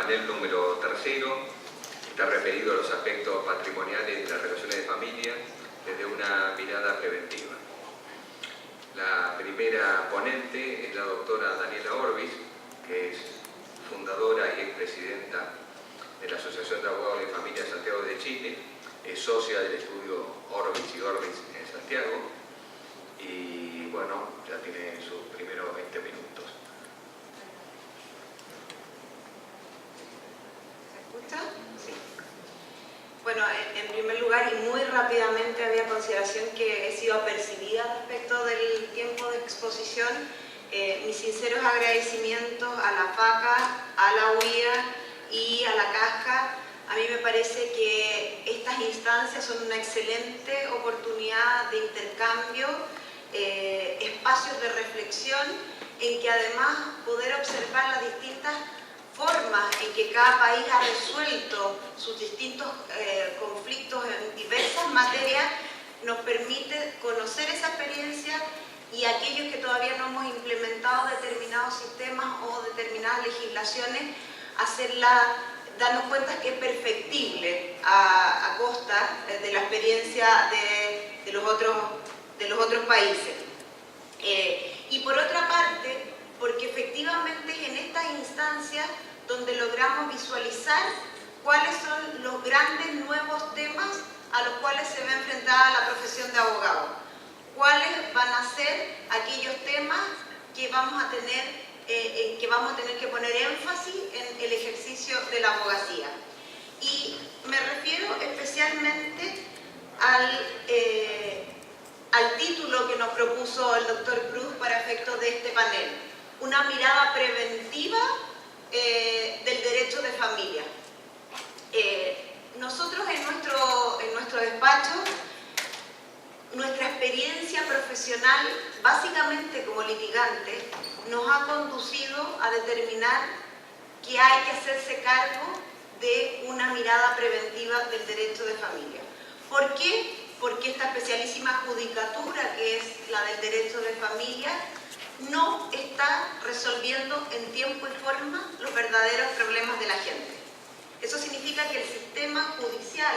panel número tercero está referido a los aspectos patrimoniales de las relaciones de familia desde una mirada preventiva. La primera ponente es la doctora Daniela Orbis, que es fundadora y expresidenta de la Asociación de Abogados de Familia de Santiago de Chile, es socia del estudio Orbis y Orbis en Santiago y bueno, ya tiene sus primeros 20 minutos. ¿Se escucha? Sí. Bueno, en primer lugar y muy rápidamente había consideración que he sido apercibida respecto del tiempo de exposición. Mis sinceros agradecimientos a la FACA, a la UIA y a la CASCA. A mí me parece que estas instancias son una excelente oportunidad de intercambio, espacios de reflexión, en que además poder observar las distintas formas en que cada país ha resuelto sus distintos conflictos en diversas materias nos permite conocer esa experiencia y aquellos que todavía no hemos implementado determinados sistemas o determinadas legislaciones, darnos cuenta que es perfectible a costa de la experiencia de los otros países. Y por otra parte, porque efectivamente es en estas instancias donde logramos visualizar cuáles son los grandes nuevos temas a los cuales se ve enfrentada la profesión de abogado, cuáles van a ser aquellos temas que vamos a tener que poner énfasis en el ejercicio de la abogacía. Y me refiero especialmente al título que nos propuso el doctor Cruz para efectos de este panel, una mirada preventiva del derecho de familia. Nosotros en nuestro despacho, nuestra experiencia profesional, básicamente como litigante, nos ha conducido a determinar que hay que hacerse cargo de una mirada preventiva del derecho de familia. ¿Por qué? Porque esta especialísima judicatura, que es la del derecho de familia, no está resolviendo en tiempo y forma los verdaderos problemas de la gente. Eso significa que el sistema judicial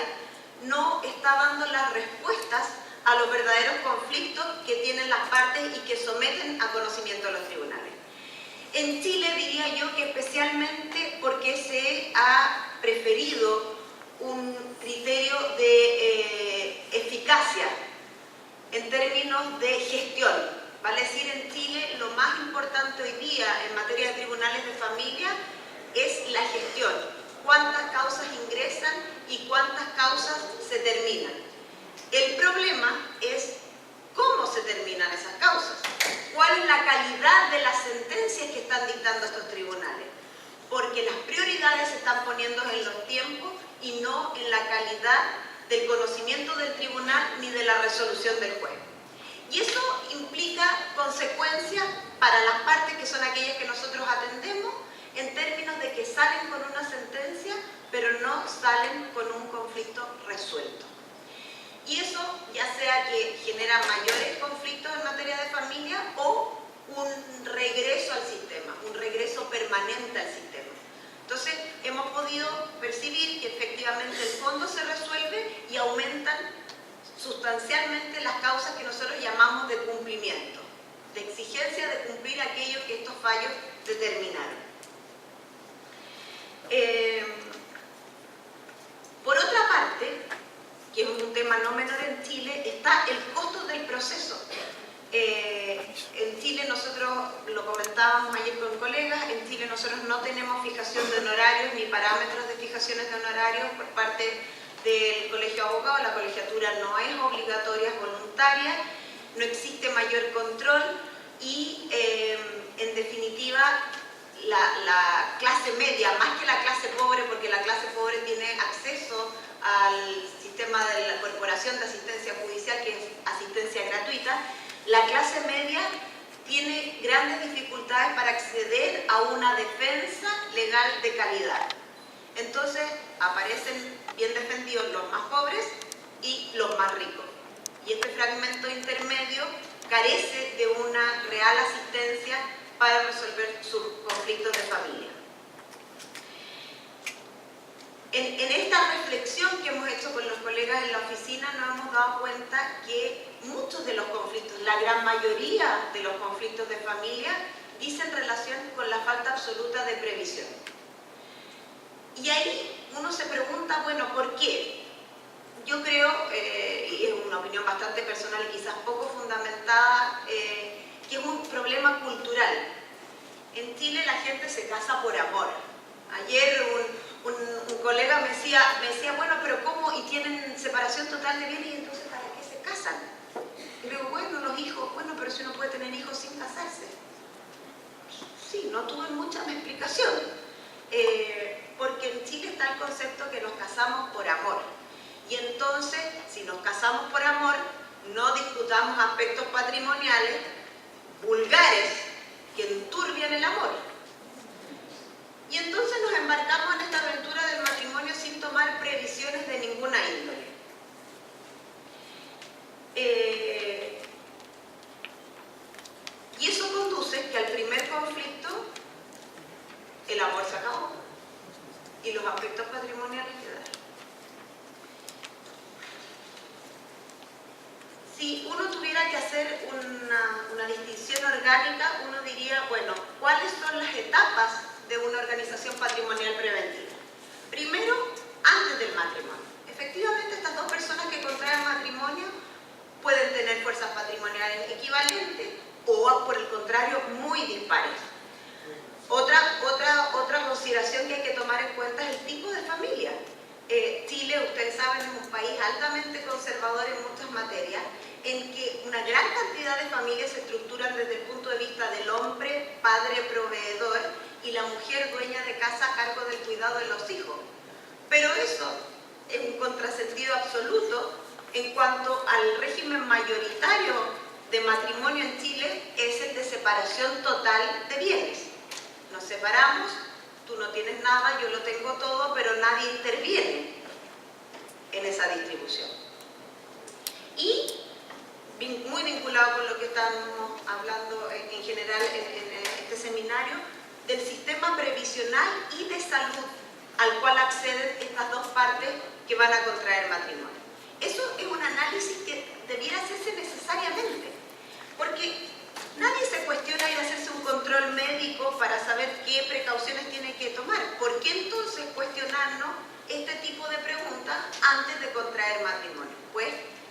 no está dando las respuestas a los verdaderos conflictos que tienen las partes y que someten a conocimiento de los tribunales. En Chile diría yo que especialmente porque se ha preferido un criterio de eficacia en términos de gestión. Vale decir, en Chile lo más importante hoy día en materia de tribunales de familia es la gestión. Cuántas causas ingresan y cuántas causas se terminan. El problema es cómo se terminan esas causas. ¿Cuál es la calidad de las sentencias que están dictando estos tribunales? Porque las prioridades se están poniendo en los tiempos y no en la calidad del conocimiento del tribunal ni de la resolución del juez. Y eso implica consecuencias para las partes que son aquellas que nosotros atendemos en términos de que salen con una sentencia pero no salen con un conflicto resuelto. Y eso ya sea que genera mayores conflictos en materia de familia o un regreso al sistema, un regreso permanente al sistema. Entonces hemos podido percibir que efectivamente el fondo se resuelve y aumentan sustancialmente las causas que nosotros llamamos de cumplimiento, de exigencia de cumplir aquello que estos fallos determinaron. Por otra parte, que es un tema no menor en Chile, está el costo del proceso. En Chile nosotros, lo comentábamos ayer con colegas, en Chile nosotros no tenemos fijación de honorarios ni parámetros de fijaciones de honorarios por parte del Colegio de Abogados. La colegiatura no es obligatoria, es voluntaria, no existe mayor control y en definitiva la clase media, más que la clase pobre, porque la clase pobre tiene acceso al sistema de la Corporación de Asistencia Judicial, que es asistencia gratuita, la clase media tiene grandes dificultades para acceder a una defensa legal de calidad. Entonces aparecen bien defendidos los más pobres y los más ricos. Y este fragmento intermedio carece de una real asistencia para resolver sus conflictos de familia. En esta reflexión que hemos hecho con los colegas en la oficina nos hemos dado cuenta que muchos de los conflictos, la gran mayoría de los conflictos de familia, dicen relación con la falta absoluta de previsión. Y ahí uno se pregunta, bueno, ¿por qué? Yo creo, y es una opinión bastante personal y quizás poco fundamentada, que es un problema cultural. En Chile la gente se casa por amor. Ayer un colega me decía, bueno, pero ¿cómo? ¿Y tienen separación total de bienes? ¿Y entonces para qué se casan? Y le digo, bueno, los hijos, bueno, pero si uno puede tener hijos sin casarse. Sí, no tuve mucha explicación. Porque en Chile está el concepto que nos casamos por amor. Y entonces, si nos casamos por amor, no discutamos aspectos patrimoniales vulgares que enturbian el amor. Y entonces nos embarcamos en esta aventura del matrimonio sin tomar previsiones de ninguna índole. Y eso conduce que al primer conflicto el amor se acabó y los aspectos patrimoniales quedaron. Si uno tuviera que hacer una distinción orgánica, uno diría, bueno, ¿cuáles son las etapas de una organización patrimonial preventiva? Primero, antes del matrimonio. Efectivamente, estas dos personas que contraen matrimonio pueden tener fuerzas patrimoniales equivalentes o, por el contrario, muy dispares. Otra consideración que hay que tomar en cuenta es el tipo de familia. Chile, ustedes saben, es un país altamente conservador en muchas materias, en que una gran cantidad de familias se estructuran desde el punto de vista del hombre, padre, proveedor, y la mujer dueña de casa a cargo del cuidado de los hijos. Pero eso es un contrasentido absoluto en cuanto al régimen mayoritario de matrimonio en Chile, es el de separación total de bienes. Nos separamos, tú no tienes nada, yo lo tengo todo, pero nadie interviene en esa distribución. Y muy vinculado con lo que estamos hablando en general en este seminario, del sistema previsional y de salud al cual acceden estas dos partes que van a contraer matrimonio. Eso es un análisis que debiera hacerse necesariamente, porque nadie se cuestiona ir a hacerse un control médico para saber qué precauciones tiene que tomar. ¿Por qué entonces cuestionarnos este tipo de preguntas antes de contraer matrimonio? Pues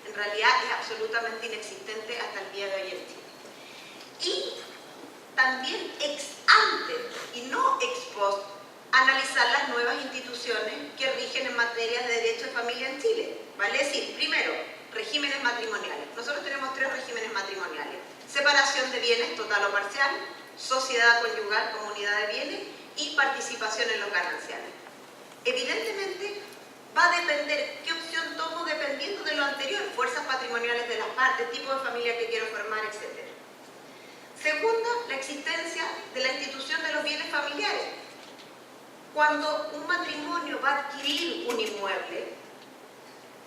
en realidad es absolutamente inexistente hasta el día de hoy en Chile. Y también ex ante y no ex post, analizar las nuevas instituciones que rigen en materia de derecho de familia en Chile. Vale decir, primero, regímenes matrimoniales. Nosotros tenemos 3 regímenes matrimoniales: separación de bienes total o parcial, sociedad conyugal, comunidad de bienes y participación en los gananciales. Evidentemente, va a depender qué opción tomo dependiendo de lo anterior, fuerzas patrimoniales de las partes, tipo de familia que quiero formar, etc. Segunda, la existencia de la institución de los bienes familiares. Cuando un matrimonio va a adquirir un inmueble,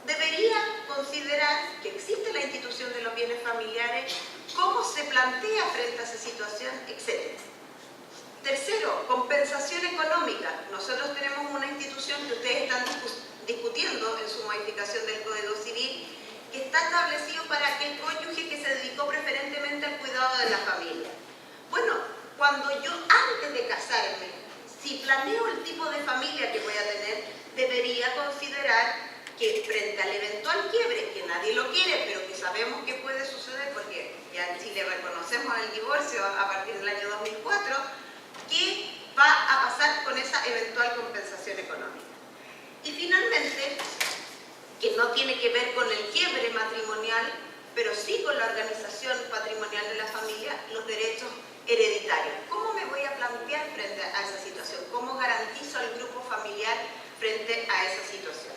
debería considerar que existe la institución de los bienes familiares, cómo se plantea frente a esa situación, etc. Tercero, compensación económica. Nosotros tenemos una institución que ustedes están discutiendo en su modificación del Código Civil, que está establecido para aquel cónyuge que se dedicó preferentemente al cuidado de la familia. Bueno, cuando yo antes de casarme, si planeo el tipo de familia que voy a tener, debería considerar que frente al eventual quiebre, que nadie lo quiere, pero que sabemos que puede suceder, porque ya en Chile reconocemos el divorcio a partir del año 2004, ¿qué va a pasar con esa eventual compensación económica? Y finalmente, que no tiene que ver con el quiebre matrimonial, pero sí con la organización patrimonial de la familia, los derechos hereditarios. ¿Cómo me voy a plantear frente a esa situación? ¿Cómo garantizo al grupo familiar frente a esa situación?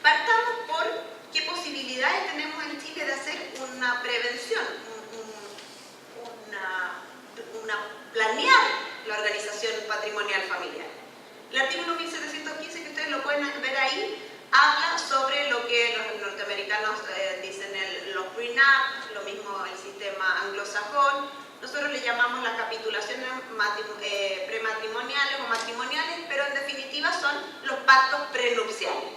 Partamos por qué posibilidades tenemos en Chile de hacer una prevención, planear la organización patrimonial familiar. El artículo 1715, que ustedes lo pueden ver ahí, habla sobre lo que los norteamericanos dicen los prenup, lo mismo el sistema anglosajón. Nosotros le llamamos las capitulaciones prematrimoniales o matrimoniales, pero en definitiva son pactos prenupciales.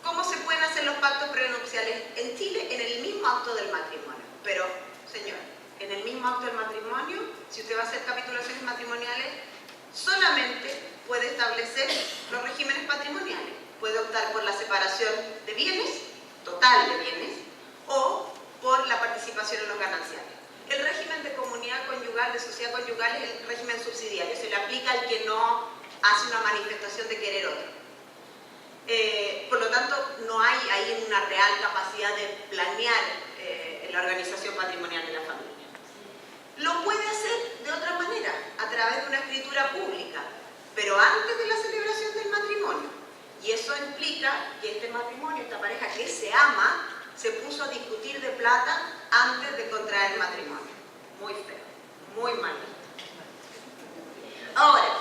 ¿Cómo se pueden hacer los pactos prenupciales en Chile? En el mismo acto del matrimonio. Pero, señor, en el mismo acto del matrimonio, si usted va a hacer capitulaciones matrimoniales, solamente puede establecer los regímenes patrimoniales. Puede optar por la separación de bienes, total de bienes, o por la participación en los gananciales. El régimen de comunidad conyugal, de sociedad conyugal, es el régimen subsidiario. Se le aplica al que no hace una manifestación de querer otro. Por lo tanto, no hay ahí una real capacidad de planear la organización patrimonial de la familia. Lo puede hacer de otra manera, a través de una escritura pública, pero antes de la celebración del matrimonio. Y eso implica que este matrimonio, esta pareja que se ama, se puso a discutir de plata antes de contraer matrimonio. Muy feo, muy mal. Ahora,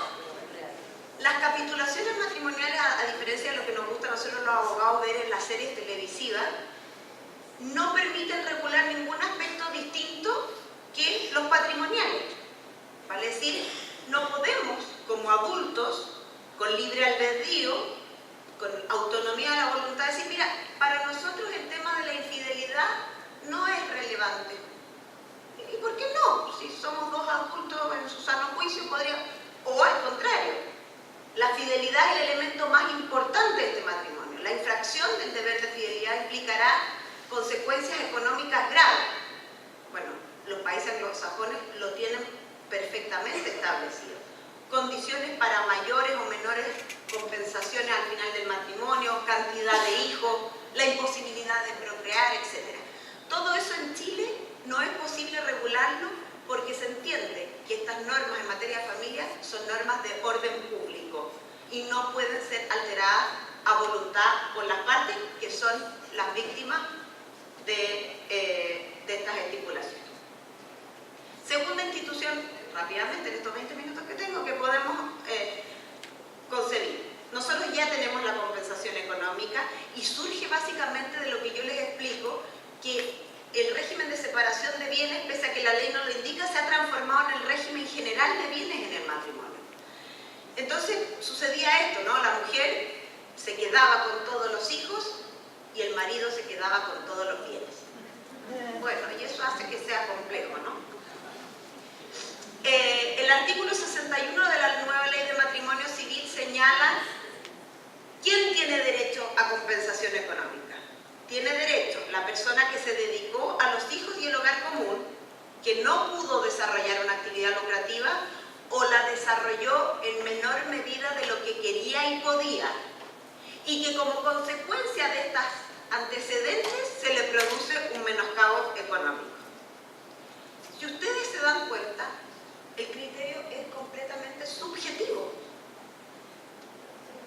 las capitulaciones matrimoniales, a diferencia de lo que nos gusta a nosotros los abogados ver en las series televisivas, no permiten regular ningún aspecto distinto que los patrimoniales. Vale decir, no podemos, como adultos, con libre albedrío, con autonomía de la voluntad, decir, mira, para nosotros el tema de la infidelidad no es relevante. ¿Y por qué no? Si somos dos adultos en su sano juicio, podría... O al contrario, la fidelidad es el elemento más importante de este matrimonio. La infracción del deber de fidelidad implicará consecuencias económicas graves. Bueno, los países anglosajones lo tienen perfectamente establecido. Condiciones para mayores o menores compensaciones al final del matrimonio, cantidad de hijos, la imposibilidad de procrear, etc. Todo eso en Chile no es posible regularlo porque se entiende que estas normas en materia de familia son normas de orden público y no pueden ser alteradas a voluntad por las partes que son las víctimas de estas estipulaciones. Segunda institución, rápidamente en estos 20 minutos que tengo, que podemos concebir. Nosotros ya tenemos la compensación económica y surge básicamente de lo que yo les explico, que el régimen de separación de bienes, pese a que la ley no lo indica, se ha transformado en el régimen general de bienes en el matrimonio. Entonces sucedía esto, ¿no? La mujer se quedaba con todos los hijos y el marido se quedaba con todos los bienes. Bueno, y eso hace que sea complejo, ¿no? El artículo 61 de la nueva ley de matrimonio civil señala quién tiene derecho a compensación económica. Tiene derecho la persona que se dedicó a los hijos y el hogar común, que no pudo desarrollar una actividad lucrativa o la desarrolló en menor medida de lo que quería y podía, y que como consecuencia de estas antecedentes se le produce un menoscabo económico. Si ustedes se dan cuenta, el criterio es completamente subjetivo.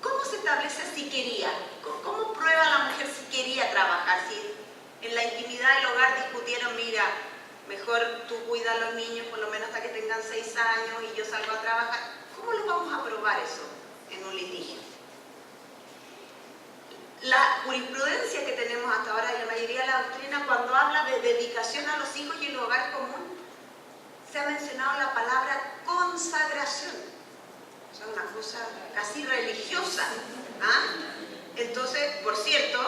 ¿Cómo se establece si quería? ¿Cómo prueba la mujer si quería trabajar? Si en la intimidad del hogar discutieron, mira, mejor tú cuida a los niños por lo menos hasta que tengan 6 años y yo salgo a trabajar. ¿Cómo lo vamos a probar eso en un litigio? La jurisprudencia que tenemos hasta ahora y la mayoría de la doctrina, cuando habla de dedicación a los hijos y el hogar común, se ha mencionado la palabra consagración. O sea, una cosa casi religiosa. ¿Ah? Entonces, por cierto,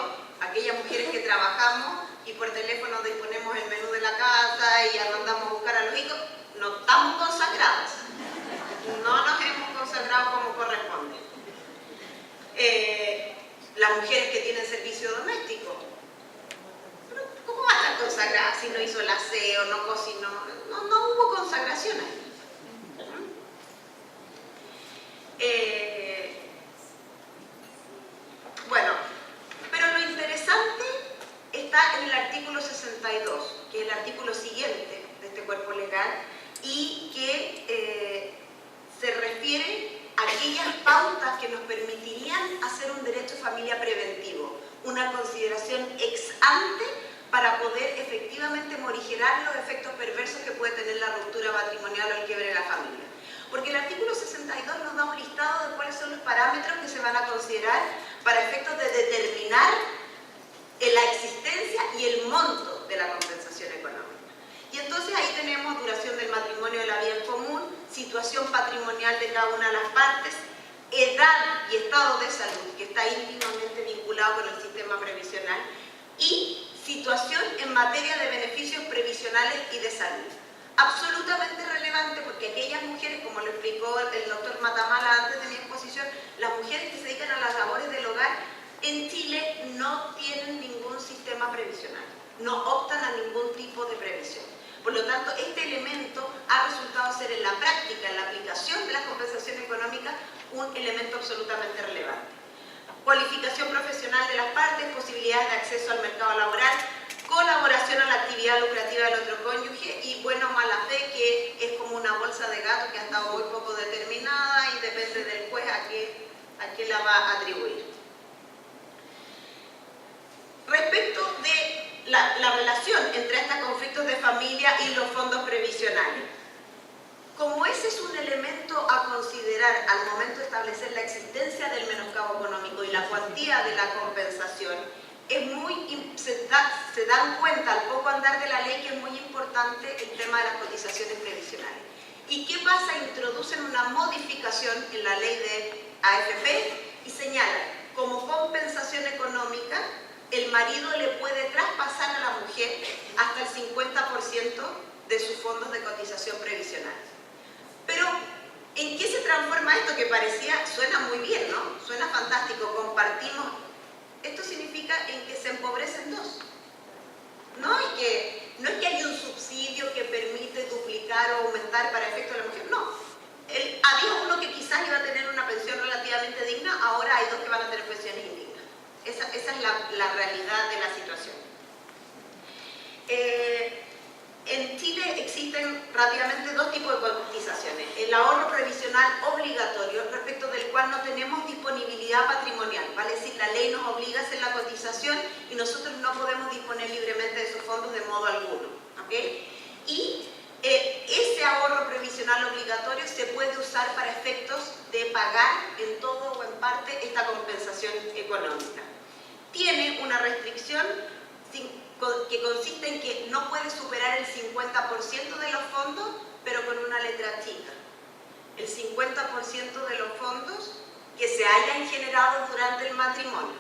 aquellas mujeres que trabajamos y por teléfono disponemos el menú de la casa y ya mandamos a buscar a los hijos, no estamos consagradas. No nos hemos consagrado como corresponde. Las mujeres que tienen servicio doméstico, ¿pero cómo va a estar consagrada si no hizo el aseo, no cocinó? No hubo consagración ahí. Bueno, pero lo interesante está en el artículo 62, que es el artículo siguiente de este cuerpo legal y que se refiere a aquellas pautas que nos permitirían hacer un derecho de familia preventivo, una consideración ex ante para poder efectivamente morigerar los efectos perversos que puede tener la ruptura matrimonial o el quiebre de la familia. Porque el artículo 62 nos da un listado de cuáles son los parámetros que se van a considerar para efectos de determinar la existencia y el monto de la compensación económica. Y entonces ahí tenemos duración del matrimonio de la vida en común, si situación patrimonial de cada una de las partes, edad y estado de salud, que está íntimamente vinculado con el sistema previsional, y situación en materia de beneficios previsionales y de salud. Absolutamente relevante porque aquellas mujeres, como lo explicó el doctor Matamala antes de mi exposición, las mujeres que se dedican a las labores del hogar en Chile no tienen ningún sistema previsional, no optan a ningún tipo de previsión. Por lo tanto, este elemento ha resultado ser en la práctica, en la aplicación de la compensación económica, un elemento absolutamente relevante. Cualificación profesional de las partes, posibilidades de acceso al mercado laboral, colaboración a la actividad lucrativa del otro cónyuge y buena o mala fe, que es como una bolsa de gato que ha estado muy poco determinada y depende del juez a qué la va a atribuir. Respecto de la relación entre estos conflictos de familia y los fondos previsionales, como ese es un elemento a considerar al momento de establecer la existencia del menoscabo económico y la cuantía de la compensación, se dan cuenta al poco andar de la ley que es muy importante el tema de las cotizaciones previsionales. ¿Y qué pasa? Introducen una modificación en la ley de AFP y señalan como compensación económica el marido le puede traspasar a la mujer hasta el 50% de sus fondos de cotización previsional. Pero, ¿en qué se transforma esto? Que suena muy bien, ¿no? Suena fantástico, compartimos. Esto significa en que se empobrecen dos. No es que haya un subsidio que permite duplicar o aumentar para efecto de la mujer, no. Había uno que quizás iba a tener una pensión relativamente digna, ahora hay dos que van a tener pensiones indignas. Esa es la realidad de la situación. En Chile existen rápidamente dos tipos de cotizaciones. El ahorro previsional obligatorio, respecto del cual no tenemos disponibilidad patrimonial, ¿vale? Es decir, la ley nos obliga a hacer la cotización y nosotros no podemos disponer libremente de esos fondos de modo alguno, ¿ok? Y ese ahorro previsional obligatorio se puede usar para efectos de pagar en todo o en parte esta compensación económica. Tiene una restricción que consiste en que no puede superar el 50% de los fondos, pero con una letra chica. El 50% de los fondos que se hayan generado durante el matrimonio.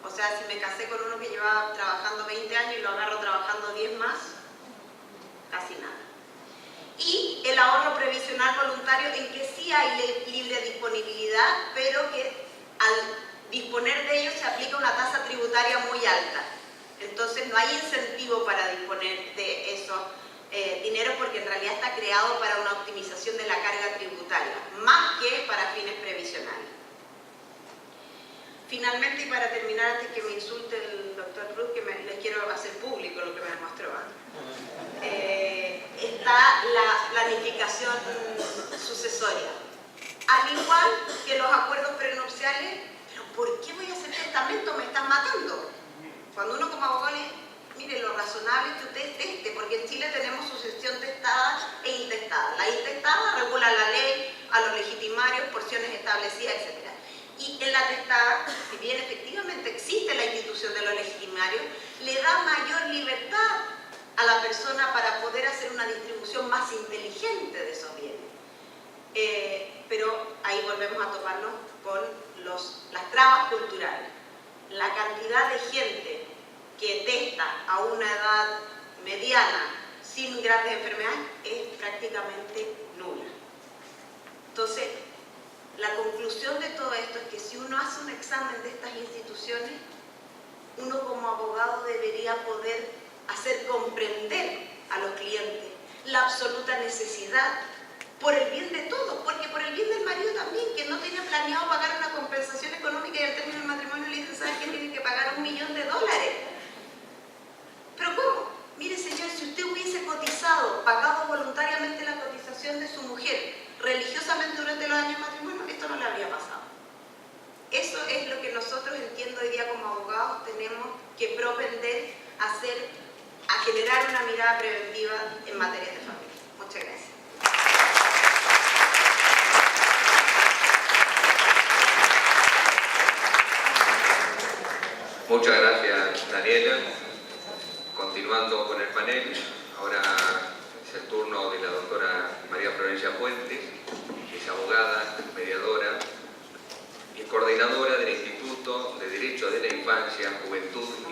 O sea, si me casé con uno que llevaba trabajando 20 años y lo agarro trabajando 10 más, casi nada. Y el ahorro previsional voluntario en que sí hay libre disponibilidad, pero que al disponer de ello se aplica una tasa tributaria muy alta. Entonces no hay incentivo para disponer de esos dinero porque en realidad está creado para una optimización de la carga tributaria, más que para fines previsionales. Finalmente, y para terminar, antes que me insulte el doctor Cruz, que les quiero hacer público lo que me mostró antes, está la planificación sucesoria. Al igual que los acuerdos prenupciales, ¿pero por qué voy a hacer testamento? Me están matando. Cuando uno como abogado le dice, mire, lo razonable es que usted teste, porque en Chile tenemos sucesión testada e intestada. La intestada regula la ley, a los legitimarios, porciones establecidas, etc. Y en la testada, si bien efectivamente existe la institución de los legitimarios, le da mayor libertad a la persona para poder hacer una distribución más inteligente de esos bienes. Pero ahí volvemos a toparnos con las trabas culturales. La cantidad de gente que testa a una edad mediana sin grandes enfermedades es prácticamente nula. Entonces, la conclusión de todo esto es que si uno hace un examen de estas instituciones, uno como abogado debería poder hacer comprender a los clientes la absoluta necesidad por el bien de todos, porque por el bien del marido también, que no tenía planeado pagar una compensación económica y al término del matrimonio le dicen, ¿sabes qué? Tiene que pagar $1 millón. ¿Pero cómo? Mire, señor, si usted hubiese cotizado, pagado voluntariamente la cotización de su mujer religiosamente durante los años de matrimonio, esto no le habría pasado. Eso es lo que nosotros, entiendo hoy día como abogados, tenemos que propender a generar una mirada preventiva en materia de familia. Muchas gracias. Muchas gracias, Daniela. Continuando con el panel, ahora es el turno de la doctora María Florencia Fuentes, abogada, mediadora y coordinadora del Instituto de Derecho de la Infancia, Juventud